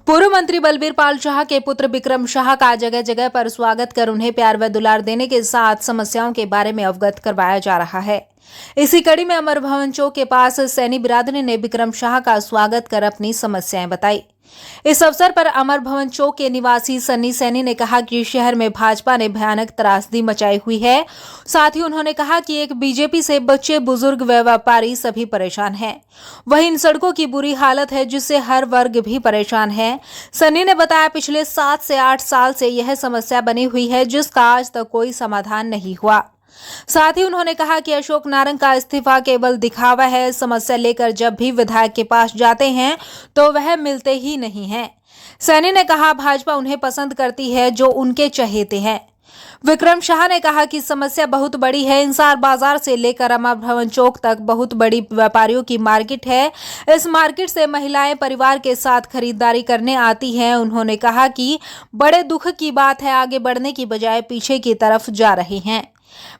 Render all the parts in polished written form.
पूर्व मंत्री बलबीर पाल शाह के पुत्र विक्रम शाह का जगह जगह पर स्वागत कर उन्हें प्यार व दुलार देने के साथ समस्याओं के बारे में अवगत करवाया जा रहा है। इसी कड़ी में अमर भवन चौक के पास सैनी बिरादरी ने विक्रम शाह का स्वागत कर अपनी समस्याएं बताई। इस अवसर पर अमर भवन चौक के निवासी सन्नी सैनी ने कहा कि शहर में भाजपा ने भयानक त्रासदी मचाई हुई है। साथ ही उन्होंने कहा कि एक बीजेपी से बच्चे, बुजुर्ग व व्यापारी सभी परेशान हैं। वहीं इन सड़कों की बुरी हालत है जिससे हर वर्ग भी परेशान है। सन्नी ने बताया पिछले 7 से 8 साल से यह समस्या बनी हुई है जिसका आज तक कोई समाधान नहीं हुआ। साथ ही उन्होंने कहा कि अशोक नारंग का इस्तीफा केवल दिखावा है। समस्या लेकर जब भी विधायक के पास जाते हैं तो वह मिलते ही नहीं हैं। सैनी ने कहा भाजपा उन्हें पसंद करती है जो उनके चहेते हैं। विक्रम शाह ने कहा कि समस्या बहुत बड़ी है। इंसार बाजार से लेकर अमर भवन चौक तक बहुत बड़ी व्यापारियों की मार्केट है। इस मार्केट से महिलाएं परिवार के साथ खरीदारी करने आती हैं। उन्होंने कहा कि बड़े दुख की बात है, आगे बढ़ने की बजाय पीछे की तरफ जा रहे हैं।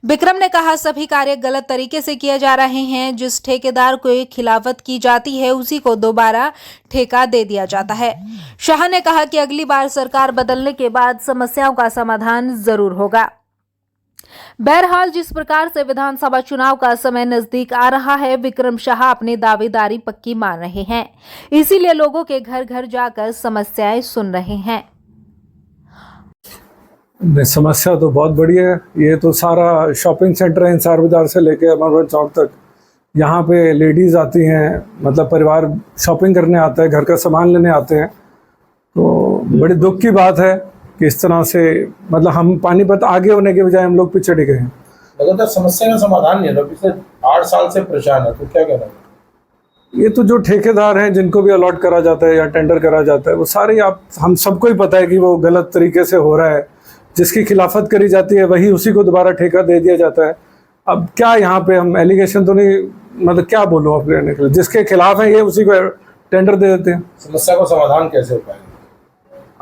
विक्रम ने कहा सभी कार्य गलत तरीके से किए जा रहे हैं। जिस ठेकेदार को खिलाफत की जाती है उसी को दोबारा ठेका दे दिया जाता है। शाह ने कहा कि अगली बार सरकार बदलने के बाद समस्याओं का समाधान जरूर होगा। बहरहाल जिस प्रकार से विधानसभा चुनाव का समय नजदीक आ रहा है, विक्रम शाह अपनी दावेदारी पक्की मान रहे हैं। इसीलिए लोगों के घर घर जाकर समस्याएं सुन रहे हैं। समस्या तो बहुत बड़ी है। ये तो सारा शॉपिंग सेंटर है, इंसार बाजार से लेके अमर चौक तक। यहाँ पे लेडीज़ आती हैं, मतलब परिवार शॉपिंग करने आता है, घर का सामान लेने आते हैं। तो बड़ी दुख की बात है कि इस तरह से मतलब हम पानीपत आगे होने के बजाय हम लोग पीछे टिके हैं। लगातार समस्या का समाधान नहीं है, तो पिछले 8 साल से परेशान है, तो क्या कहना है? ये तो जो ठेकेदार हैं जिनको भी अलॉट करा जाता है या टेंडर करा जाता है, वो सारे हम सबको ही पता है कि वो गलत तरीके से हो रहा है। जिसकी खिलाफत करी जाती है वही उसी को दोबारा ठेका दे दिया जाता है। अब क्या यहाँ पे हम एलिगेशन तो नहीं, मतलब क्या बोलूँ आप कहने के लिए, जिसके खिलाफ है ये उसी को टेंडर दे देते हैं। समस्या का समाधान कैसे हो पाएगा?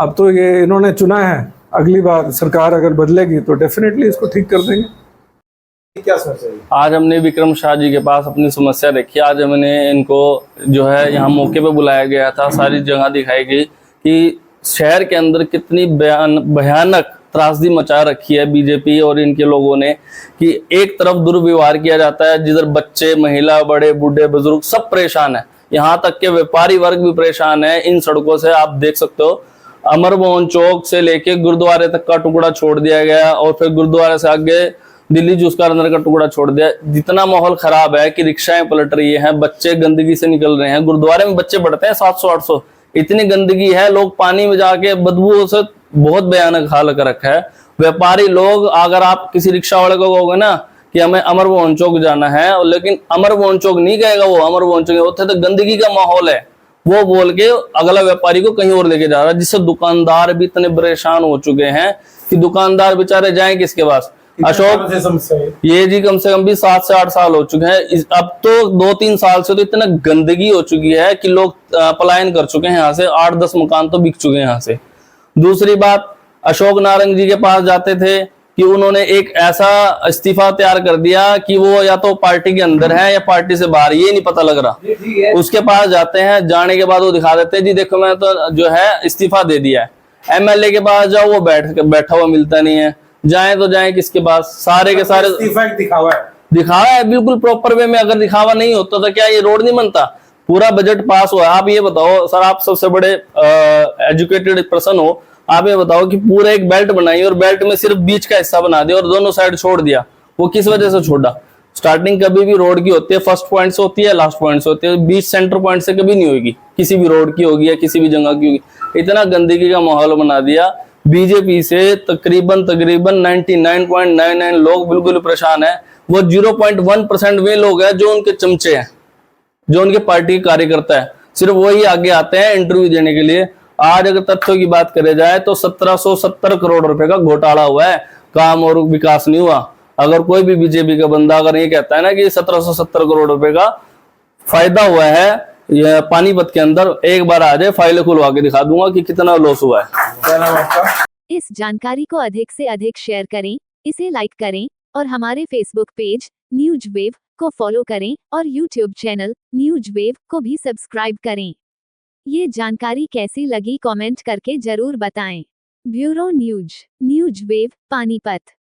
अब तो ये इन्होंने चुना है, अगली बार सरकार अगर बदलेगी तो डेफिनेटली इसको ठीक कर देंगे। क्या समस्या है? आज हमने विक्रम शाह जी के पास अपनी समस्या रखी। आज हमने इनको जो है यहाँ मौके पे बुलाया गया था, सारी जगह दिखाई गई कि शहर के अंदर कितनी भयानक त्रासदी मचा रखी है बीजेपी और इनके लोगों ने, कि एक तरफ दुर्व्यवहार किया जाता है जिधर बच्चे, महिला, बड़े, बूढ़े, बुजुर्ग सब परेशान है। यहाँ तक के व्यापारी वर्ग भी परेशान है। इन सड़कों से आप देख सकते हो, अमर भवन चौक से लेके गुरुद्वारे तक का टुकड़ा छोड़ दिया गया और फिर गुरुद्वारे से आगे दिल्ली जूस कार्नर का टुकड़ा छोड़ दिया। जितना माहौल खराब है कि रिक्शाएं पलट रही हैं, बच्चे गंदगी से निकल रहे हैं। गुरुद्वारे में बच्चे बढ़ते हैं 700-800, इतनी गंदगी है। लोग पानी में जाके बदबू से बहुत भयानक हाल कर रखा है। व्यापारी लोग, अगर आप किसी रिक्शा वाले को कहोगे ना कि हमें अमर भवन चौक जाना है, और लेकिन अमर भवन चौक नहीं कहेगा वो, अमर भवन चौक उत्थे तो गंदगी का माहौल है, वो बोल के अगला व्यापारी को कहीं और लेके जा रहा है। जिससे दुकानदार भी इतने परेशान हो चुके हैं कि दुकानदार बेचारे जाएं किसके पास। अशोक ये जी कम से कम भी 7 से 8 साल हो चुके हैं। अब तो 2-3 साल से तो इतना गंदगी हो चुकी है कि लोग पलायन कर चुके हैं यहाँ से। 8-10 मकान तो बिक चुके हैं यहाँ से। दूसरी बात, अशोक नारंग जी के पास जाते थे कि उन्होंने एक ऐसा इस्तीफा तैयार कर दिया कि वो या तो पार्टी के अंदर है या पार्टी से बाहर, ये नहीं पता लग रहा। उसके पास जाते हैं, जाने के बाद वो दिखा देते हैं जी देखो मैं तो जो है इस्तीफा दे दिया है। एमएलए के पास जाओ, वो बैठा हुआ मिलता नहीं है। जाए तो जाए किसके पास? सारे के सारे दिखावा है बिल्कुल प्रॉपर वे में। अगर दिखावा नहीं होता तो क्या ये रोड नहीं बनता? पूरा बजट पास हुआ। आप ये बताओ सर, आप सबसे बड़े एजुकेटेड पर्सन हो, आप ये बताओ कि पूरा एक बेल्ट बनाई और बेल्ट में सिर्फ बीच का हिस्सा बना दिया और दोनों साइड छोड़ दिया। वो किस वजह से छोड़ा? स्टार्टिंग कभी भी रोड की होती है, फर्स्ट पॉइंट से होती है, लास्ट पॉइंट से होती है, बीच सेंटर पॉइंट से कभी नहीं होगी। किसी भी रोड की होगी या किसी भी जगह की होगी। इतना गंदगी का माहौल बना दिया। बीजेपी से तकरीबन 99.99 लोग बिल्कुल परेशान है। वो 0.1% वे लोग हैं जो उनके चमचे हैं, जो उनके पार्टी के कार्यकर्ता है, सिर्फ वही आगे आते हैं इंटरव्यू देने के लिए। आज अगर तथ्यों की बात करे जाए तो 1770 करोड़ रुपए का घोटाला हुआ है, काम और विकास नहीं हुआ। अगर कोई भी बीजेपी का बंदा अगर ये कहता है ना कि 1770 करोड़ रुपए का फायदा हुआ है ये पानीपत के अंदर, एक बार आ जाए, फाइलें खुलवा के दिखा दूंगा कि कितना लॉस हुआ है। क्या नाम आपका? इस जानकारी को अधिक से अधिक शेयर करें, इसे लाइक करें और हमारे फेसबुक पेज न्यूज वेव को फॉलो करें और यूट्यूब चैनल न्यूज वेव को भी सब्सक्राइब करें। ये जानकारी कैसी लगी कमेंट करके जरूर बताएं। Bureau news wave Panipat.